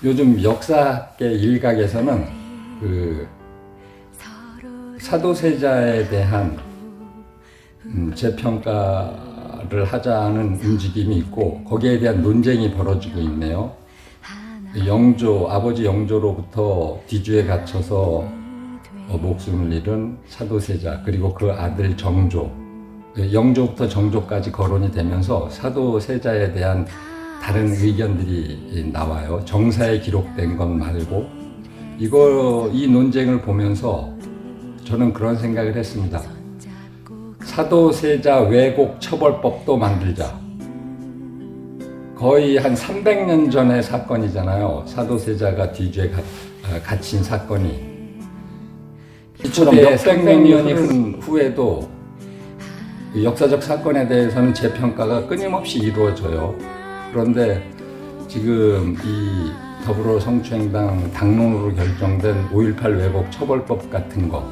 요즘 역사학계 일각에서는 그 사도세자에 대한 재평가를 하자는 움직임이 있고 거기에 대한 논쟁이 벌어지고 있네요. 영조, 아버지 영조로부터 뒤주에 갇혀서 목숨을 잃은 사도세자, 그리고 그 아들 정조, 영조부터 정조까지 거론이 되면서 사도세자에 대한 다른 의견들이 나와요. 정사에 기록된 것 말고. 이 논쟁을 보면서 저는 그런 생각을 했습니다. 사도세자 왜곡 처벌법도 만들자. 거의 한 300년 전의 사건이잖아요. 사도세자가 뒤주에 갇힌 사건이. 이처럼 몇백 년이 흐른 후에도 역사적 사건에 대해서는 재평가가 끊임없이 이루어져요. 그런데 지금 이 더불어 성추행당 당론으로 결정된 5.18 왜곡 처벌법 같은 거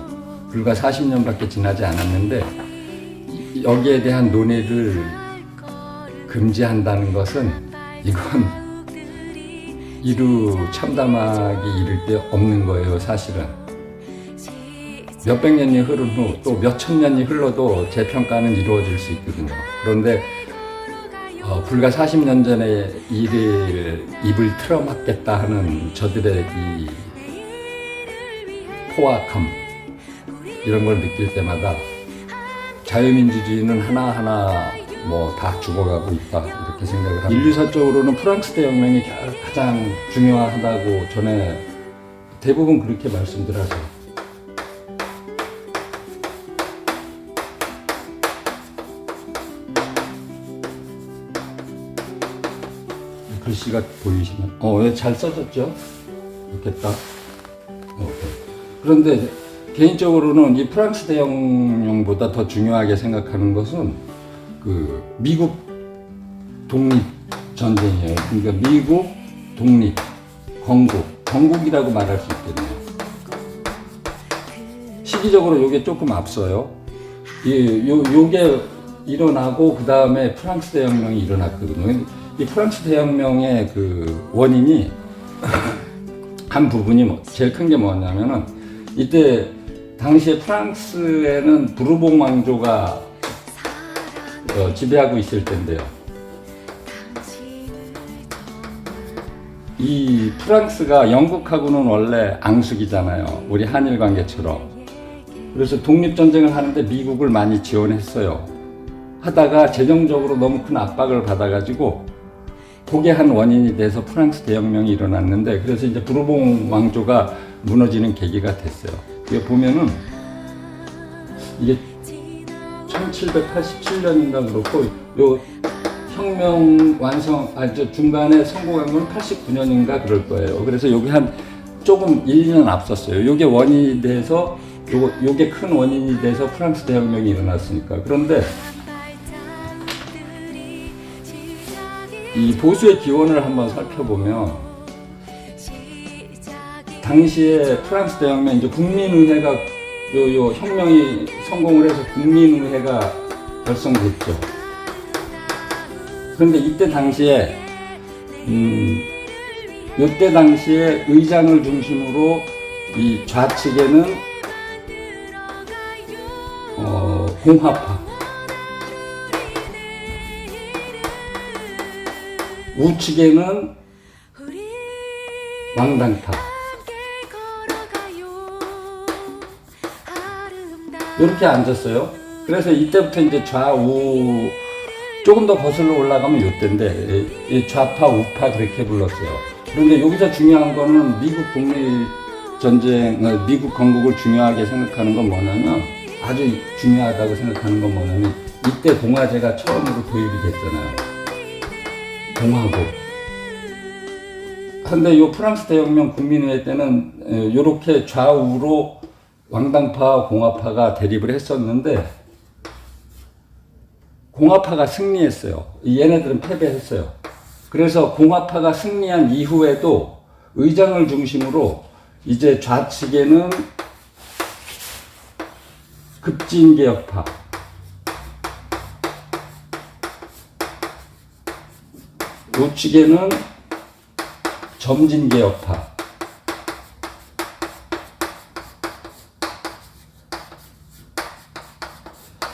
불과 40년밖에 지나지 않았는데 여기에 대한 논의를 금지한다는 것은 이건 이루 참담하기 이를 데 없는 거예요. 사실은 몇백 년이 흐른 후 또 몇천 년이 흘러도 재평가는 이루어질 수 있거든요. 그런데 불과 40년 전에 이를 입을 틀어막겠다 하는 저들의 이 포악함, 이런 걸 느낄 때마다 자유민주주의는 하나하나 다 죽어가고 있다, 이렇게 생각을 합니다. 인류사적으로는 프랑스 대혁명이 가장 중요하다고 전에 대부분 그렇게 말씀들 하세요. 글씨가 보이시면 잘 써졌죠? 좋겠다. 그런데 개인적으로는 이 프랑스 대혁명보다 더 중요하게 생각하는 것은 그 미국 독립 전쟁이에요. 그러니까 미국 독립, 건국이라고 말할 수 있겠네요. 시기적으로 요게 조금 앞서요. 요게 일어나고 그 다음에 프랑스 대혁명이 일어났거든요. 이 프랑스 대혁명의 그 원인이 한 부분이 제일 큰 게 뭐냐면은 이때 당시에 프랑스에는 부르봉 왕조가 지배하고 있을 텐데요. 이 프랑스가 영국하고는 원래 앙숙이잖아요. 우리 한일 관계처럼. 그래서 독립전쟁을 하는데 미국을 많이 지원했어요. 하다가 재정적으로 너무 큰 압박을 받아가지고 그게 한 원인이 돼서 프랑스 대혁명이 일어났는데, 그래서 이제 부르봉 왕조가 무너지는 계기가 됐어요. 이게 보면은 이게 1787년인가 그렇고 요 혁명 중간에 성공한 건 89년인가 그럴 거예요. 그래서 여기 한 조금 1, 2년 앞섰어요. 요게 원인이 돼서 요게 큰 원인이 돼서 프랑스 대혁명이 일어났으니까. 그런데 이 보수의 기원을 한번 살펴보면 당시에 프랑스 대혁명 이제 국민의회가 요 혁명이 성공을 해서 국민의회가 결성됐죠. 그런데 이때 당시에 요때 당시에 의장을 중심으로 이 좌측에는 공화파, 우측에는 왕당파, 이렇게 앉았어요. 그래서 이때부터 이제 좌우 조금 더 거슬러 올라가면 요때인데 좌파 우파 그렇게 불렀어요. 그런데 여기서 중요한 거는 미국 독립전쟁, 미국 건국을 중요하게 생각하는 건 뭐냐면, 아주 중요하다고 생각하는 건 뭐냐면 이때 공화제가 처음으로 도입이 됐잖아요. 공화국. 근데 요 프랑스 대혁명 국민의회 때는 요렇게 좌우로 왕당파와 공화파가 대립을 했었는데 공화파가 승리했어요. 얘네들은 패배했어요. 그래서 공화파가 승리한 이후에도 의장을 중심으로 이제 좌측에는 급진개혁파, 우측에는 점진개혁파.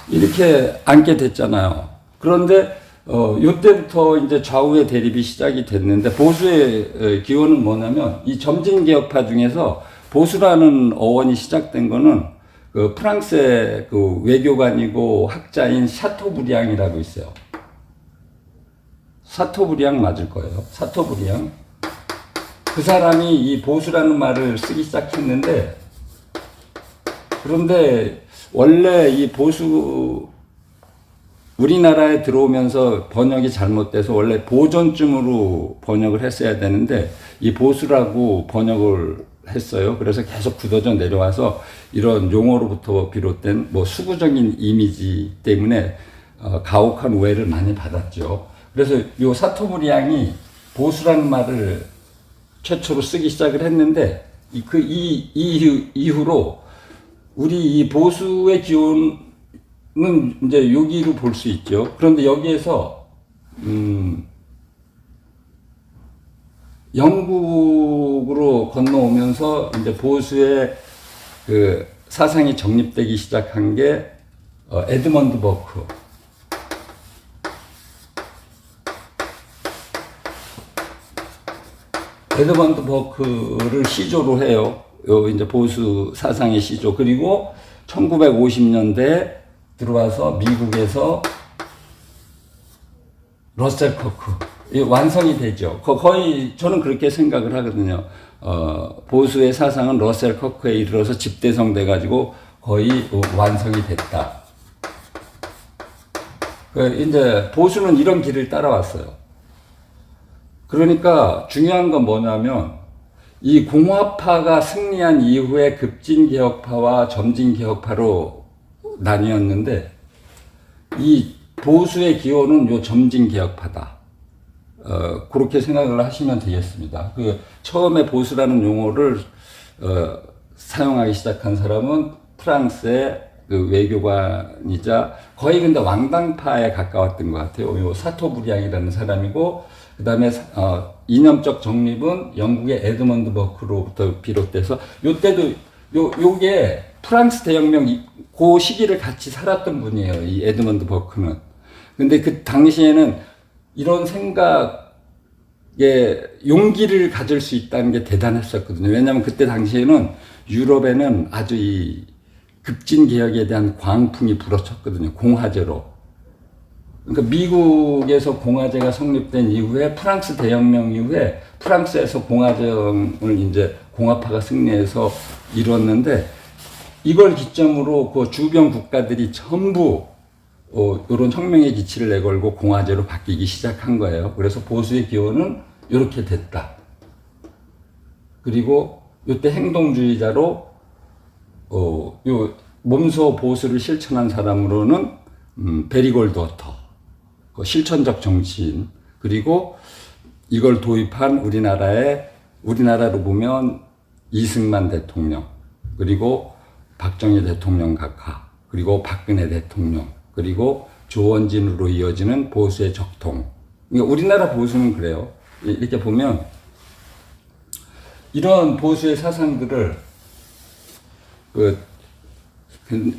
이렇게 앉게 됐잖아요. 그런데 요때부터 이제 좌우의 대립이 시작이 됐는데, 보수의 기원은 뭐냐면 이 점진개혁파 중에서 보수라는 어원이 시작된 거는 그 프랑스의 그 외교관이고 학자인 샤토브리앙이라고 있어요. 샤토브리앙 맞을 거예요. 샤토브리앙. 그 사람이 이 보수라는 말을 쓰기 시작했는데, 그런데 원래 이 보수 우리나라에 들어오면서 번역이 잘못돼서 원래 보존쯤으로 번역을 했어야 되는데 이 보수라고 번역을 했어요. 그래서 계속 굳어져 내려와서 이런 용어로부터 비롯된 뭐 수구적인 이미지 때문에 가혹한 오해를 많이 받았죠. 그래서 요 사토브리앙이 보수라는 말을 최초로 쓰기 시작을 했는데 이후로 우리 이 보수의 기원은 이제 여기로 볼 수 있죠. 그런데 여기에서 영국으로 건너오면서 이제 보수의 그 사상이 정립되기 시작한 게 에드먼드 버크. 에드먼드 버크를 시조로 해요. 요 이제 보수 사상의 시조. 그리고 1950년대에 들어와서 미국에서 러셀 커크 완성이 되죠. 거의 저는 그렇게 생각을 하거든요. 보수의 사상은 러셀 커크에 이르러서 집대성 돼가지고 거의 완성이 됐다. 이제 보수는 이런 길을 따라왔어요. 그러니까 중요한 건 뭐냐면 이 공화파가 승리한 이후에 급진개혁파와 점진개혁파로 나뉘었는데 이 보수의 기호는 요 점진개혁파다. 그렇게 생각을 하시면 되겠습니다. 처음에 보수라는 용어를 사용하기 시작한 사람은 프랑스의 그 외교관이자 거의 근데 왕당파에 가까웠던 것 같아요. 요 사토브리앙이라는 사람이고, 그 다음에 이념적 정립은 영국의 에드먼드 버크로부터 비롯돼서 요때도 요게 프랑스 대혁명 그 시기를 같이 살았던 분이에요. 이 에드먼드 버크는. 근데 그 당시에는 이런 생각에 용기를 가질 수 있다는 게 대단했었거든요. 왜냐하면 그때 당시에는 유럽에는 아주 이 급진 개혁에 대한 광풍이 불어쳤거든요. 공화제로. 그러니까 미국에서 공화제가 성립된 이후에 프랑스 대혁명 이후에 프랑스에서 공화정을 이제 공화파가 승리해서 이뤘는데, 이걸 기점으로 그 주변 국가들이 전부 이런 혁명의 기치를 내걸고 공화제로 바뀌기 시작한 거예요. 그래서 보수의 기원은 이렇게 됐다. 그리고 이때 행동주의자로 요 몸소 보수를 실천한 사람으로는 베리골드 워터, 그 실천적 정치인, 그리고 이걸 도입한 우리나라로 보면 이승만 대통령, 그리고 박정희 대통령 각하, 그리고 박근혜 대통령, 그리고 조원진으로 이어지는 보수의 적통. 그러니까 우리나라 보수는 그래요. 이렇게 보면 이런 보수의 사상들을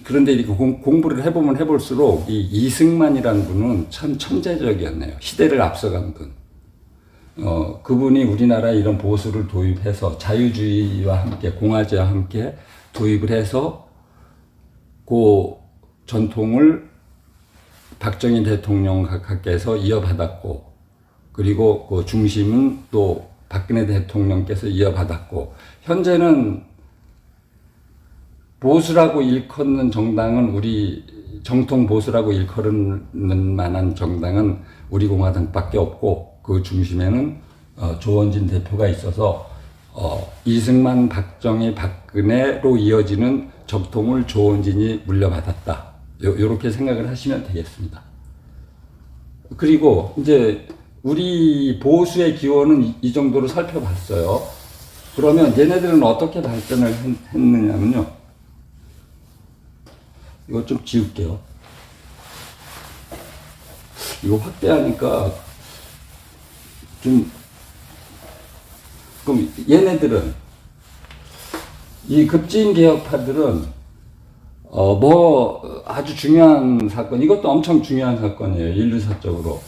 그런데 이렇게 공부를 해보면 해볼수록 이 이승만이라는 분은 참 천재적이었네요. 시대를 앞서간 분. 그분이 우리나라에 이런 보수를 도입해서 자유주의와 함께 공화제와 함께 도입을 해서 그 전통을 박정희 대통령 각하께서 이어받았고, 그리고 그 중심은 또 박근혜 대통령께서 이어받았고, 현재는 보수라고 일컫는 정당은 우리 정통 보수라고 일컬는 만한 정당은 우리 공화당밖에 없고, 그 중심에는 조원진 대표가 있어서 이승만, 박정희, 박근혜로 이어지는 적통을 조원진이 물려받았다. 요렇게 생각을 하시면 되겠습니다. 그리고 이제 우리 보수의 기원은 이 정도로 살펴봤어요. 그러면 얘네들은 어떻게 발전을 했느냐면요. 이거 좀 지울게요. 이거 확대하니까 좀 그럼 얘네들은, 이 급진개혁파들은 뭐 아주 중요한 사건, 이것도 엄청 중요한 사건이에요. 인류사적으로.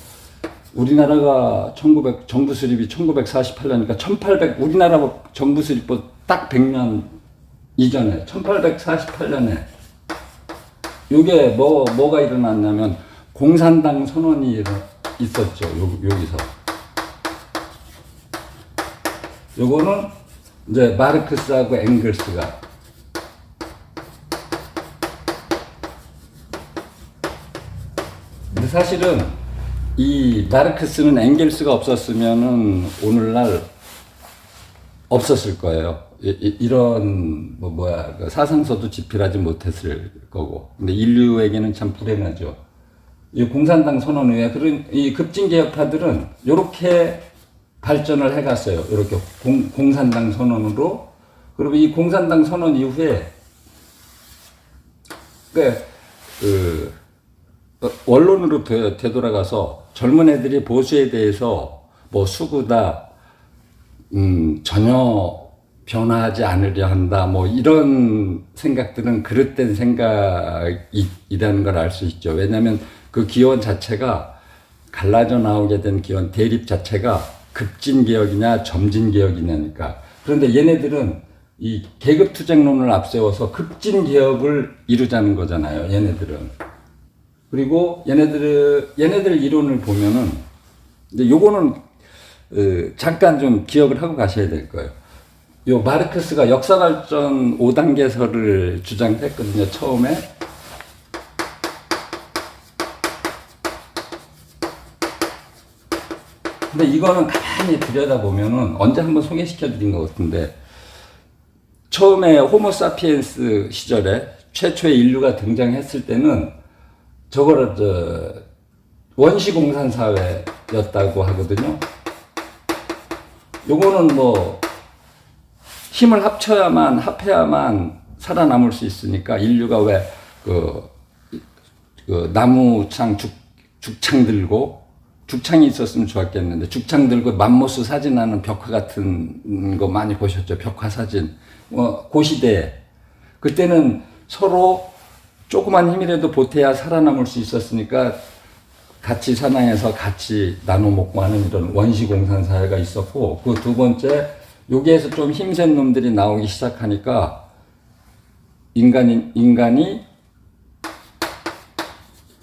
우리나라가 정부 수립이 1948년이니까 우리나라 정부 수립보 딱 100년 이전에 1848년에 요게 뭐가 일어났냐면 공산당 선언이 있었죠. 여기서. 요거는 이제 마르크스하고 엥겔스가 근데 사실은 이 마르크스는 엥겔스가 없었으면은 오늘날 없었을 거예요. 이런 그 사상서도 집필하지 못했을 거고. 근데 인류에게는 참 불행하죠. 이 공산당 선언 후에 그런 이 급진개혁파들은 이렇게 발전을 해갔어요. 이렇게 공산당 선언으로. 그리고 이 공산당 선언 이후에 원론으로 되돌아가서 젊은 애들이 보수에 대해서 뭐 수구다, 전혀 변화하지 않으려 한다, 뭐 이런 생각들은 그릇된 생각이라는 걸 알 수 있죠. 왜냐하면 그 기원 자체가 갈라져 나오게 된 기원 대립 자체가 급진개혁이냐 점진개혁이냐니까. 그런데 얘네들은 이 계급투쟁론을 앞세워서 급진개혁을 이루자는 거잖아요. 얘네들은. 그리고 얘네들 이론을 보면은 이제 요거는 잠깐 좀 기억을 하고 가셔야 될 거예요. 요 마르크스가 역사발전 5단계설을 주장했거든요. 처음에. 근데 이거는 가만히 들여다보면은 언제 한번 소개시켜 드린 것 같은데, 처음에 호모사피엔스 시절에 최초의 인류가 등장했을 때는 저거를 원시공산 사회였다고 하거든요. 요거는 뭐 힘을 합해야만 살아남을 수 있으니까 인류가 왜 그 나무창 죽창 들고, 죽창이 있었으면 좋았겠는데 죽창 들고 맘모스 사진하는 벽화 같은 거 많이 보셨죠? 벽화 사진. 고시대 그때는 서로 조그만 힘이라도 보태야 살아남을 수 있었으니까 같이 사냥해서 같이 나눠 먹고 하는 이런 원시공산 사회가 있었고, 그 두 번째, 여기에서 좀 힘센 놈들이 나오기 시작하니까 인간이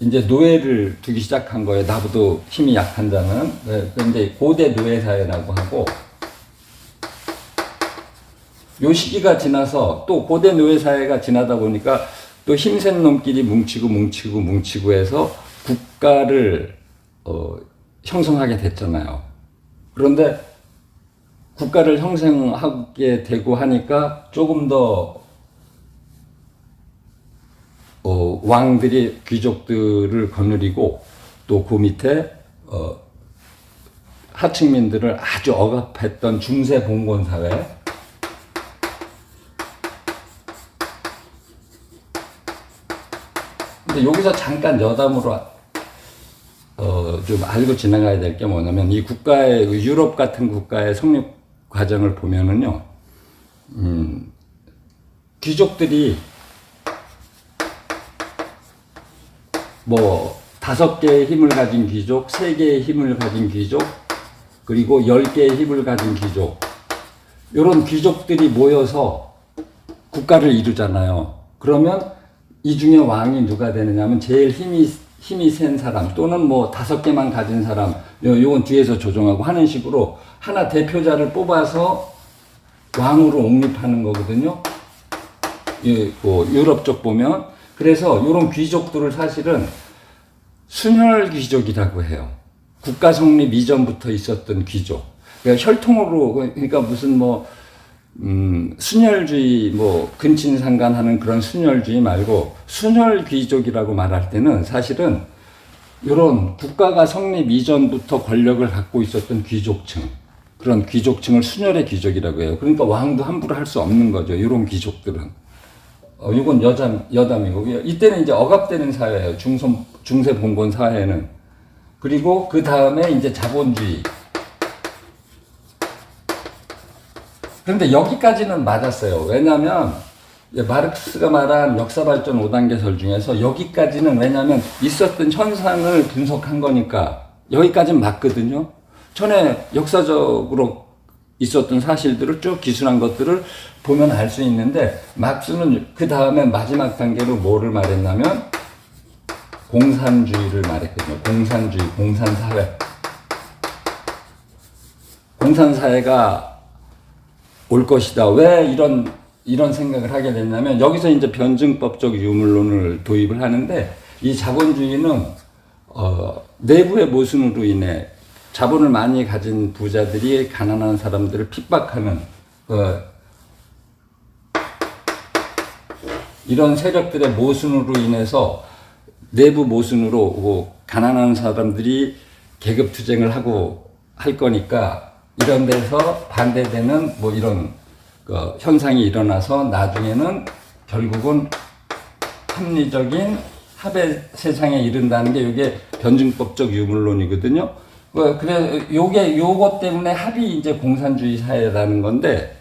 이제 노예를 두기 시작한 거예요. 나보다 힘이 약한 자는. 그런데 고대 노예 사회라고 하고, 요 시기가 지나서 또 고대 노예 사회가 지나다 보니까 또 힘센 놈끼리 뭉치고 해서 국가를 형성하게 됐잖아요. 그런데 국가를 형성하게 되고 하니까 조금 더 왕들이 귀족들을 거느리고, 또 그 밑에 하층민들을 아주 억압했던 중세 봉건 사회. 근데 여기서 잠깐 여담으로 좀 알고 지나가야 될 게 뭐냐면, 이 국가의, 유럽 같은 국가의 성립 과정을 보면은요, 귀족들이 뭐 5개의 힘을 가진 귀족, 3개의 힘을 가진 귀족, 그리고 10개의 힘을 가진 귀족, 이런 귀족들이 모여서 국가를 이루잖아요. 그러면 이 중에 왕이 누가 되느냐면 제일 힘이 센 사람, 또는 뭐 5개만 가진 사람, 요건 뒤에서 조정하고 하는 식으로 하나 대표자를 뽑아서 왕으로 옹립하는 거거든요. 유럽 쪽 보면. 그래서 이런 귀족들을 사실은 순혈 귀족이라고 해요. 국가 성립 이전부터 있었던 귀족. 그러니까 혈통으로, 그러니까 무슨 순혈주의, 근친상간하는 그런 순혈주의 말고, 순혈 귀족이라고 말할 때는 사실은 이런 국가가 성립 이전부터 권력을 갖고 있었던 귀족층, 그런 귀족층을 순혈의 귀족이라고 해요. 그러니까 왕도 함부로 할 수 없는 거죠. 이런 귀족들은. 이건 여담이고, 이때는 이제 억압되는 사회예요. 중세 봉건 사회는. 그리고 그 다음에 이제 자본주의. 그런데 여기까지는 맞았어요. 왜냐하면 마르크스가 말한 역사발전 5단계설 중에서 여기까지는 왜냐하면 있었던 현상을 분석한 거니까 여기까지는 맞거든요. 전에 역사적으로 있었던 사실들을 쭉 기술한 것들을 보면 알 수 있는데 막스는 그 다음에 마지막 단계로 뭐를 말했냐면 공산주의를 말했거든요. 공산주의, 공산사회. 공산사회가 올 것이다. 왜 이런 생각을 하게 됐냐면 여기서 이제 변증법적 유물론을 도입을 하는데 이 자본주의는 내부의 모순으로 인해 자본을 많이 가진 부자들이 가난한 사람들을 핍박하는 이런 세력들의 모순으로 인해서 내부 모순으로 가난한 사람들이 계급 투쟁을 하고 할 거니까 이런 데서 반대되는 뭐 이런 현상이 일어나서 나중에는 결국은 합리적인 합의 세상에 이른다는 게 이게 변증법적 유물론이거든요. 그래 요것 때문에 합이 이제 공산주의 사회라는 건데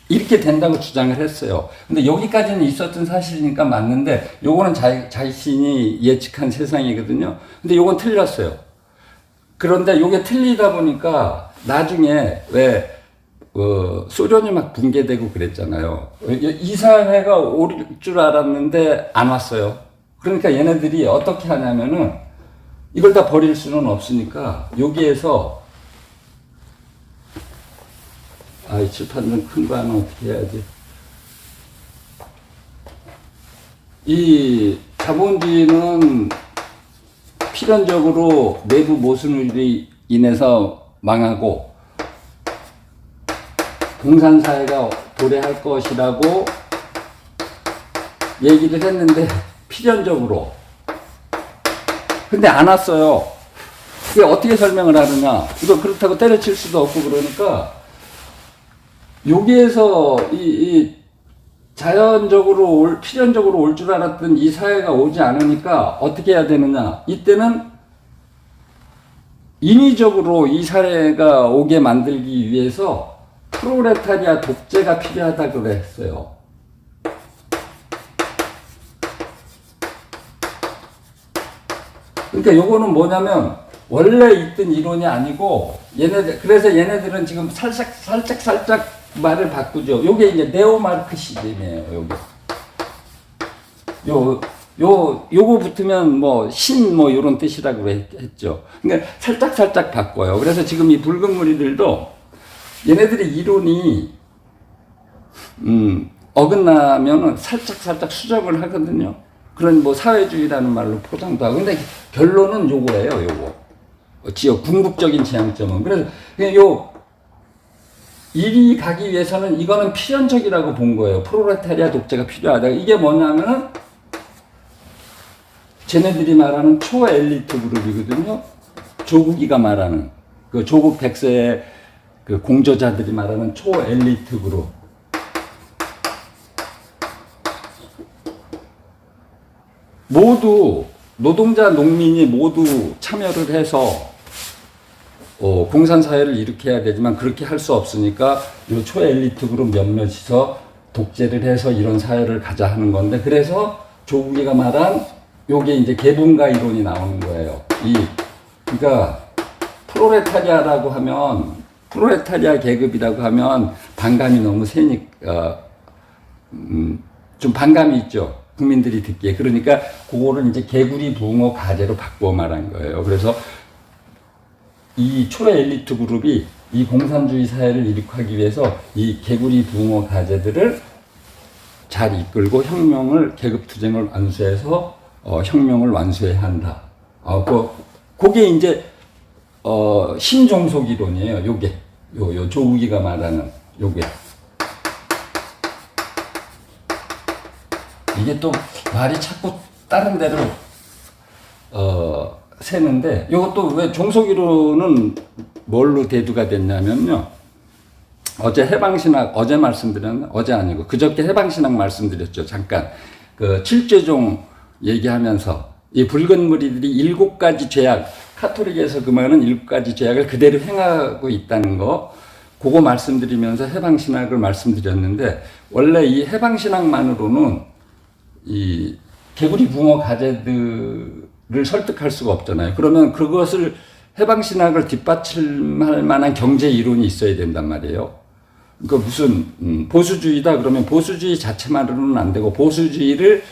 이렇게 된다고 주장을 했어요. 근데 여기까지는 있었던 사실이니까 맞는데 요거는 자신이 예측한 세상이거든요. 근데 요건 틀렸어요. 그런데 요게 틀리다 보니까 나중에 왜 소련이 막 붕괴되고 그랬잖아요. 이 사회가 올 줄 알았는데 안 왔어요. 그러니까 얘네들이 어떻게 하냐면은 이걸 다 버릴 수는 없으니까 여기에서 이 칠판 좀 큰 거 하나 어떻게 해야지. 이 자본주의는 필연적으로 내부 모순으로 인해서 망하고 공산사회가 도래할 것이라고 얘기를 했는데 필연적으로 근데 안 왔어요. 이게 어떻게 설명을 하느냐. 이거 그렇다고 때려칠 수도 없고 그러니까 여기에서 이 자연적으로 필연적으로 올 줄 알았던 이 사회가 오지 않으니까 어떻게 해야 되느냐. 이때는 인위적으로 이 사회가 오게 만들기 위해서 프롤레타리아 독재가 필요하다고 그랬어요. 그러니까 요거는 뭐냐면 원래 있던 이론이 아니고 그래서 얘네들은 지금 살짝 말을 바꾸죠. 요게 이제 네오마르크시즘이에요. 요거 붙으면 뭐 요런 뜻이라고 했죠. 그러니까 살짝 바꿔요. 그래서 지금 이 붉은 무리들도 얘네들의 이론이 어긋나면은 살짝 수정을 하거든요. 그런 사회주의라는 말로 포장도 하고. 근데 결론은 요거예요, 요거. 궁극적인 지향점은. 그래서 이리 가기 위해서는 이거는 필연적이라고 본 거예요. 프롤레타리아 독재가 필요하다. 이게 뭐냐면은 쟤네들이 말하는 초엘리트 그룹이거든요. 조국이가 말하는 그 조국 백세의 그 공저자들이 말하는 초엘리트 그룹. 모두 노동자 농민이 모두 참여를 해서 공산사회를 일으켜야 되지만 그렇게 할 수 없으니까 요 초엘리트 그룹 몇몇이서 독재를 해서 이런 사회를 가자 하는 건데, 그래서 조국이가 말한 요게 이제 개분가 이론이 나오는 거예요. 그러니까 프롤레타리아라고 하면, 프롤레타리아 계급이라고 하면 반감이 너무 세니까 좀 반감이 있죠. 국민들이 듣기에. 그러니까 그거를 이제 개구리 붕어 가제로 바꾸어 말한 거예요. 그래서 이 초엘리트 그룹이 이 공산주의 사회를 일으키기 위해서 이 개구리 붕어 가제들을 잘 이끌고 혁명을, 계급투쟁을 완수해서 혁명을 완수해야 한다. 그게 이제 신종속 이론이에요. 요게 요 조국이가 말하는 요게. 이게 또 말이 자꾸 다른 데로 새는데, 요것도 왜 종속이론은 뭘로 대두가 됐냐면요. 어제 해방신학, 어제 말씀드렸나? 어제 아니고 그저께 해방신학 말씀드렸죠. 잠깐. 그 칠죄종 얘기하면서 이 붉은 무리들이 7가지 죄악, 카톨릭에서 금하는 7가지 죄악을 그대로 행하고 있다는 거, 그거 말씀드리면서 해방신학을 말씀드렸는데, 원래 이 해방신학만으로는 이 개구리 붕어 가재들을 설득할 수가 없잖아요. 그러면 그것을 해방신학을 뒷받침할 만한 경제 이론이 있어야 된단 말이에요. 그러니까 무슨 보수주의다 그러면 보수주의 자체만으로는 안 되고 보수주의를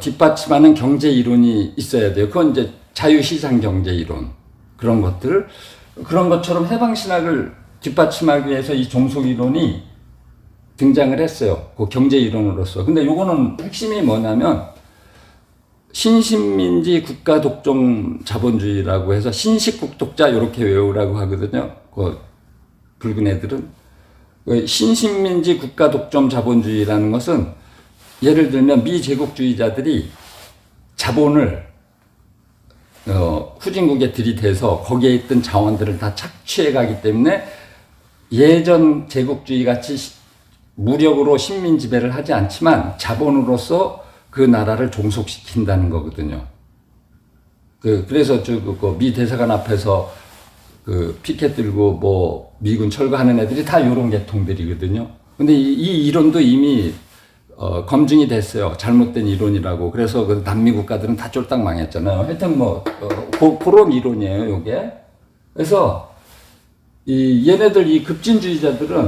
뒷받침하는 경제 이론이 있어야 돼요. 그건 이제 자유시장 경제 이론, 그런 것들, 그런 것처럼 해방신학을 뒷받침하기 위해서 이 종속 이론이 등장을 했어요. 그 경제 이론으로서. 근데 요거는 핵심이 뭐냐면 신식민지 국가 독점 자본주의라고 해서 신식국독자 이렇게 외우라고 하거든요. 그 붉은 애들은. 신식민지 국가 독점 자본주의라는 것은 예를 들면 미제국주의자들이 자본을 후진국에 들이대서 거기에 있던 자원들을 다 착취해 가기 때문에 예전 제국주의 같이 무력으로 식민 지배를 하지 않지만 자본으로서 그 나라를 종속시킨다는 거거든요. 그래서 미 대사관 앞에서 피켓 들고 뭐 미군 철거하는 애들이 다 이런 계통들이거든요. 근데 이 이론도 이미 검증이 됐어요. 잘못된 이론이라고. 그래서 그 남미 국가들은 다 쫄딱 망했잖아요. 하여튼 그런 이론이에요, 요게. 그래서 얘네들 이 급진주의자들은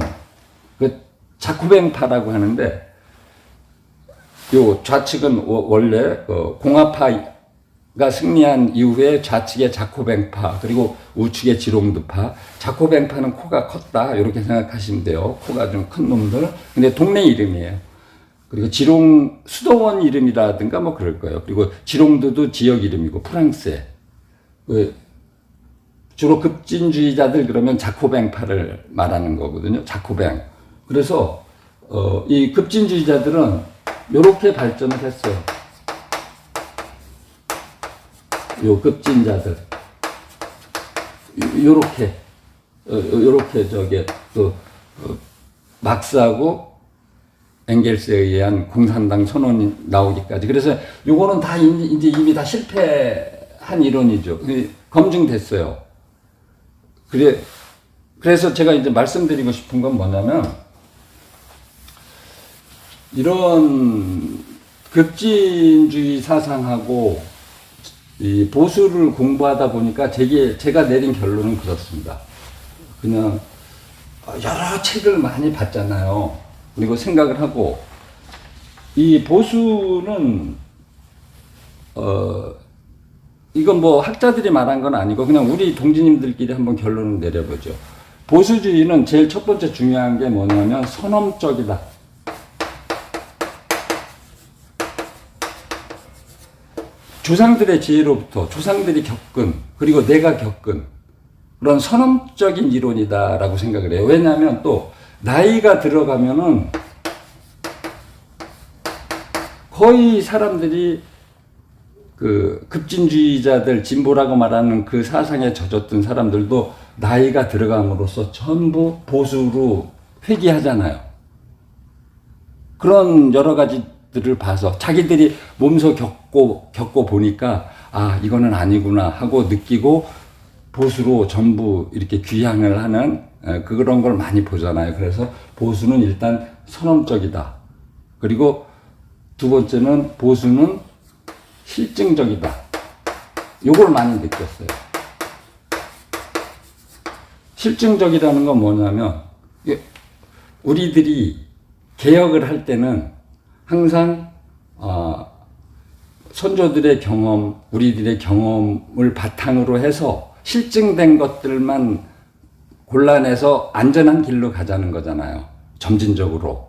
그 자쿠뱅파라고 하는데, 요 좌측은 원래 공화파가 승리한 이후에 좌측의 자코뱅파, 그리고 우측의 지롱드파. 자코뱅파는 코가 컸다 이렇게 생각하시면 돼요. 코가 좀 큰 놈들. 근데 동네 이름이에요. 그리고 수도원 이름이라든가 뭐 그럴 거예요. 그리고 지롱드도 지역 이름이고 프랑스에. 주로 급진주의자들 그러면 자코뱅파를 말하는 거거든요. 자코뱅. 그래서 이 급진주의자들은 요렇게 발전을 했어요. 요 급진자들. 요렇게 막스하고 엥겔스에 의한 공산당 선언이 나오기까지. 그래서 요거는 다 이제 이미 다 실패한 이론이죠. 검증됐어요. 그래서 제가 이제 말씀드리고 싶은 건 뭐냐면, 이런 급진주의 사상하고 이 보수를 공부하다 보니까 제가 내린 결론은 그렇습니다. 그냥 여러 책을 많이 봤잖아요. 그리고 생각을 하고, 이 보수는 이건 뭐 학자들이 말한 건 아니고 그냥 우리 동지님들끼리 한번 결론을 내려보죠. 보수주의는 제일 첫 번째 중요한 게 뭐냐면 선험적이다. 조상들의 지혜로부터 조상들이 겪은, 그리고 내가 겪은 그런 선험적인 이론이다라고 생각을 해요. 왜냐하면 또 나이가 들어가면은 거의 사람들이 그 급진주의자들, 진보라고 말하는 그 사상에 젖었던 사람들도 나이가 들어감으로써 전부 보수로 회귀하잖아요. 그런 여러 가지들을 봐서 자기들이 몸소 겪고 보니까 이거는 아니구나 하고 느끼고 보수로 전부 이렇게 귀향을 하는 그런 걸 많이 보잖아요. 그래서 보수는 일단 선험적이다. 그리고 두 번째는 보수는 실증적이다. 요걸 많이 느꼈어요. 실증적이라는 건 뭐냐면, 우리들이 개혁을 할 때는 항상 선조들의 경험, 우리들의 경험을 바탕으로 해서 실증된 것들만 골라내서 안전한 길로 가자는 거잖아요. 점진적으로.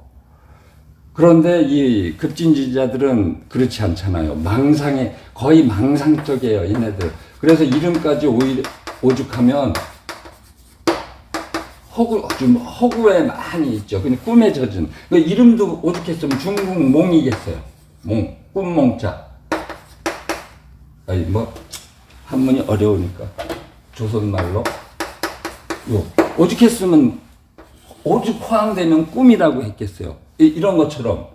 그런데 이 급진주의자들은 그렇지 않잖아요. 거의 망상적이에요, 얘네들. 그래서 이름까지 오죽하면 좀 허구에 많이 있죠. 그냥 꿈에 젖은. 그 이름도 오죽했으면 중국 몽이겠어요. 꿈몽자. 한문이 어려우니까. 조선말로. 오죽했으면, 오죽 허황되면 꿈이라고 했겠어요. 이런 것처럼.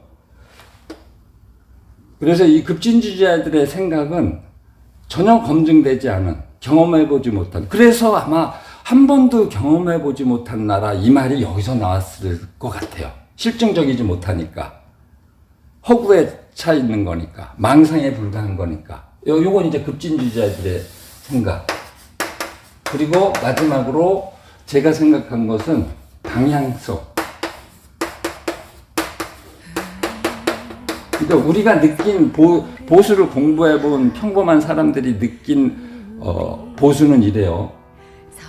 그래서 이 급진주의자들의 생각은 전혀 검증되지 않은, 경험해보지 못한, 그래서 아마 한 번도 경험해보지 못한 나라, 이 말이 여기서 나왔을 것 같아요. 실증적이지 못하니까. 허구에 차 있는 거니까. 망상에 불과한 거니까. 요건 이제 급진주의자들의 생각. 그리고 마지막으로 제가 생각한 것은 방향성. 그러니까 우리가 느낀 보수를 공부해본 평범한 사람들이 느낀 보수는 이래요.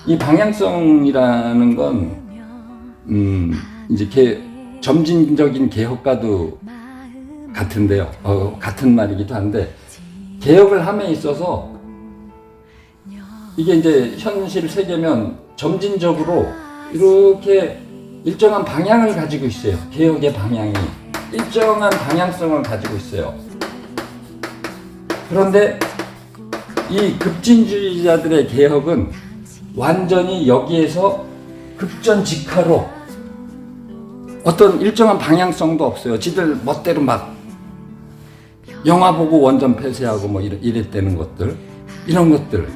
이 방향성이라는 건 이제 점진적인 개혁과도 같은데요. 같은 말이기도 한데 개혁을 함에 있어서 이게 이제 현실 세계면 점진적으로 이렇게 일정한 방향을 가지고 있어요. 개혁의 방향이 일정한 방향성을 가지고 있어요. 그런데 이 급진주의자들의 개혁은 완전히 여기에서 급전직하로 어떤 일정한 방향성도 없어요. 지들 멋대로 막 영화 보고 원전 폐쇄하고 뭐 이랬다는 것들, 이런 것들.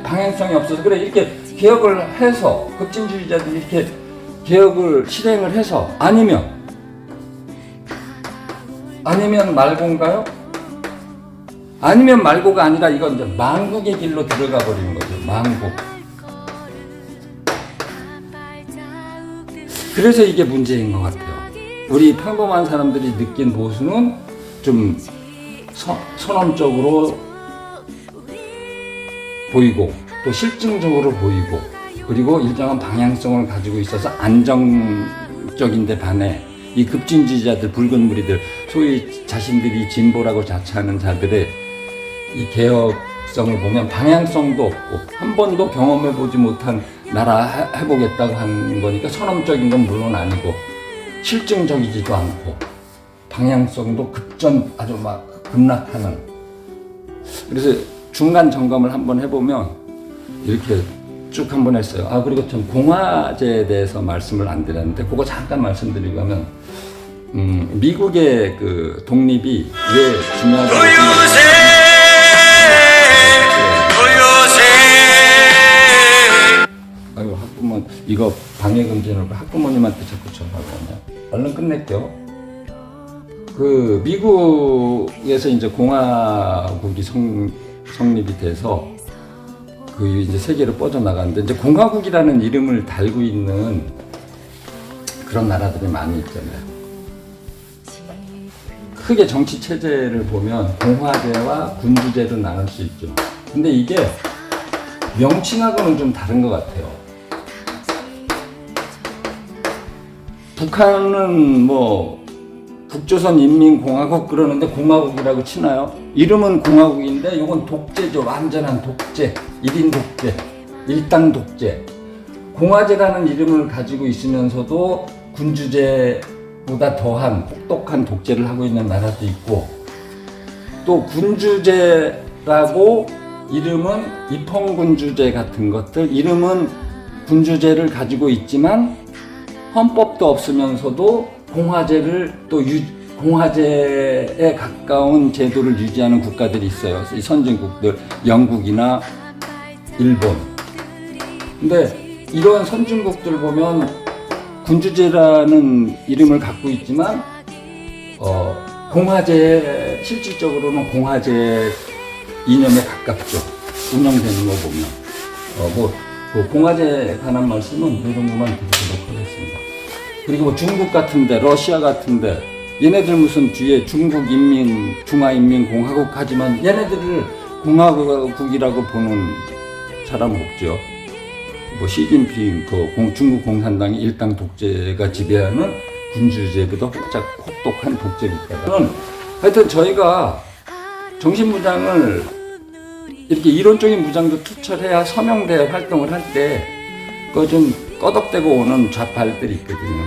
방향성이 없어서 그래 이렇게 개혁을 해서 급진주의자들이 이렇게 개혁을 실행을 해서 아니면 말고인가요? 아니면 말고가 아니라 이건 이제 망국의 길로 들어가 버리는 거죠. 망국. 그래서 이게 문제인 것 같아요. 우리 평범한 사람들이 느낀 보수는 좀 선언적으로 보이고 또 실증적으로 보이고 그리고 일정한 방향성을 가지고 있어서 안정적인데 반해 이 급진주의자들, 붉은 무리들, 소위 자신들이 진보라고 자처하는 자들의 이 개혁성을 보면 방향성도 없고 한 번도 경험해보지 못한 나라 해보겠다고 하는 거니까 선언적인 건 물론 아니고 실증적이지도 않고 방향성도 아주 막 급락하는. 그래서 중간 점검을 한번 해보면 이렇게 쭉 한번 했어요. 그리고 전 공화제에 대해서 말씀을 안 드렸는데 그거 잠깐 말씀드리고 하면 미국의 그 독립이 왜 중요하다고 아이고 학부모 이거 방해금지라고 학부모님한테 자꾸 전화하거든요. 얼른 끝낼게요. 그 미국에서 이제 공화국이 성립이 돼서 그 이제 세계로 뻗어나가는데 이제 공화국이라는 이름을 달고 있는 그런 나라들이 많이 있잖아요. 크게 정치 체제를 보면 공화제와 군주제로 나눌 수 있죠. 근데 이게 명칭하고는 좀 다른 것 같아요. 북한은 뭐 북조선 인민공화국 그러는데 공화국이라고 치나요? 이름은 공화국인데 이건 독재죠. 완전한 독재, 1인 독재, 일당 독재. 공화제라는 이름을 가지고 있으면서도 군주제보다 더한 혹독한 독재를 하고 있는 나라도 있고 또 군주제라고 이름은 입헌군주제 같은 것들 이름은 군주제를 가지고 있지만 헌법도 없으면서도 공화제를 또 공화제에 가까운 제도를 유지하는 국가들이 있어요. 이 선진국들, 영국이나 일본. 근데 이런 선진국들 보면 군주제라는 이름을 갖고 있지만 공화제 실질적으로는 공화제 이념에 가깝죠. 운영되는 거 보면 그 공화제에 관한 말씀은 이 정도만 드리도록 하겠습니다. 그리고 뭐 중국 같은데, 러시아 같은데, 얘네들 무슨 뒤에 중화인민공화국 하지만 얘네들을 공화국이라고 보는 사람 없죠. 뭐 시진핑, 중국 공산당이 일당 독재가 지배하는 군주제보다 혹독한 독재국가다. 하여튼 저희가 정신무장을 이렇게 이론적인 무장도 투철해야 서명대 활동을 할 때 그거 좀 꺼덕대고 오는 좌파들이 있거든요.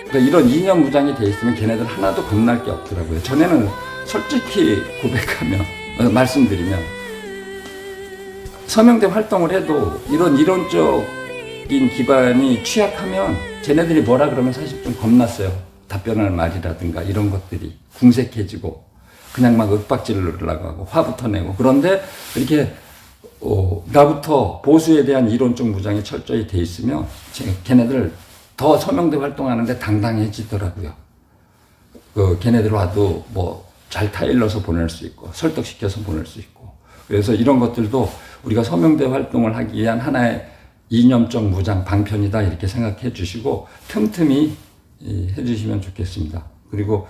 그러니까 이런 이념 무장이 돼 있으면 걔네들 하나도 겁날 게 없더라고요. 전에는 솔직히 말씀드리면 서명대 활동을 해도 이런 이론적인 기반이 취약하면 쟤네들이 뭐라 그러면 사실 좀 겁났어요. 답변할 말이라든가 이런 것들이 궁색해지고 그냥 막 윽박질을 하고 하고 화부터 내고. 그런데 이렇게 나부터 보수에 대한 이론적 무장이 철저히 돼 있으면 걔네들 더 서명대 활동하는데 당당해지더라고요. 걔네들 와도 뭐 잘 타일러서 보낼 수 있고 설득시켜서 보낼 수 있고, 그래서 이런 것들도 우리가 서명대 활동을 하기 위한 하나의 이념적 무장 방편이다 이렇게 생각해 주시고 틈틈이 해주시면 좋겠습니다. 그리고